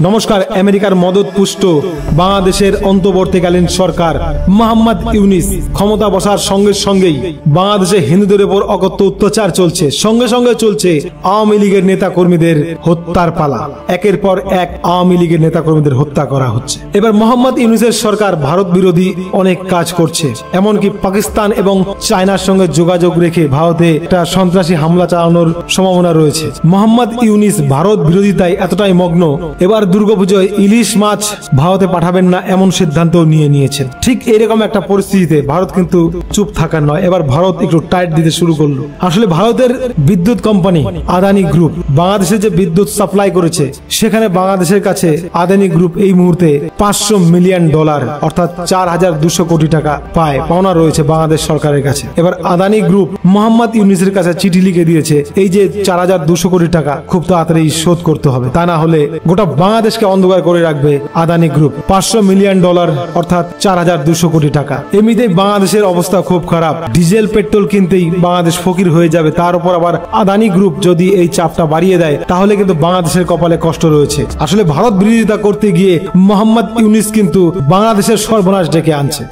নমস্কার। আমেরিকার মদত পুষ্ট বাংলাদেশের অন্তর্বর্তীকালীন সরকার মোহাম্মদ ইউনিস ক্ষমতা বসার সঙ্গে সঙ্গেই বাংলাদেশে হিন্দুদের উপর অকথ্য অত্যাচার চলছে, সঙ্গে সঙ্গে চলছে আওয়ামী লীগের নেতা কর্মীদের হত্যার পালা। একের পর এক আওয়ামী লীগের নেতা কর্মীদের হত্যা করা হচ্ছে। এবার মোহাম্মদ ইউনিসের সরকার ভারত বিরোধী অনেক কাজ করছে, এমনকি পাকিস্তান এবং চায়নার সঙ্গে যোগাযোগ রেখে ভারতে একটা সন্ত্রাসী হামলা চালানোর সম্ভাবনা রয়েছে। মোহাম্মদ ইউনিস ভারত বিরোধিতায় এতটাই মগ্ন, এবার দুর্গাপুজোয় ইলিশ মাছ ভারতে পাঠাবেন না এমন সিদ্ধান্ত নিয়ে নিয়েছেন। ঠিক এরকম একটা পরিস্থিতিতে ভারত কিন্তু চুপ থাকার নয়, এবার ভারত একটু টাইট দিতে শুরু করলো। আসলে ভারতের বিদ্যুৎ কোম্পানি আদানি গ্রুপ বাংলাদেশে যে বিদ্যুৎ সাপ্লাই করেছে, সেখানে বাংলাদেশের কাছে আদানি গ্রুপ এই মুহূর্তে $500 মিলিয়ন অর্থাৎ 4200 কোটি টাকা পাওনা রয়েছে বাংলাদেশ সরকারের কাছে। এবার আদানি গ্রুপ মোহাম্মদ ইউনিসের কাছে চিঠি লিখে দিয়েছে, এই যে 4200 কোটি টাকা খুব তাড়াতাড়ি শোধ করতে হবে, তা না হলে গোটা বাংলাদেশকে অন্ধকার করে রাখবে আদানি গ্রুপ। $500 মিলিয়ন অর্থাৎ 4200 কোটি টাকা। এমনিতেই বাংলাদেশের অবস্থা খুব খারাপ, ডিজেল পেট্রোল কিনতেই বাংলাদেশ ফকির হয়ে যাবে, তার উপর আবার আদানি গ্রুপ যদি এই চাপটা বাড়িয়ে দেয় তাহলে কিন্তু বাংলাদেশের কপালে কষ্ট রয়েছে। আসলে ভারত বিরোধিতা করতে গিয়ে মোহাম্মদ ইউনিস কিন্তু বাংলাদেশের সর্বনাশ ডেকে আনছে।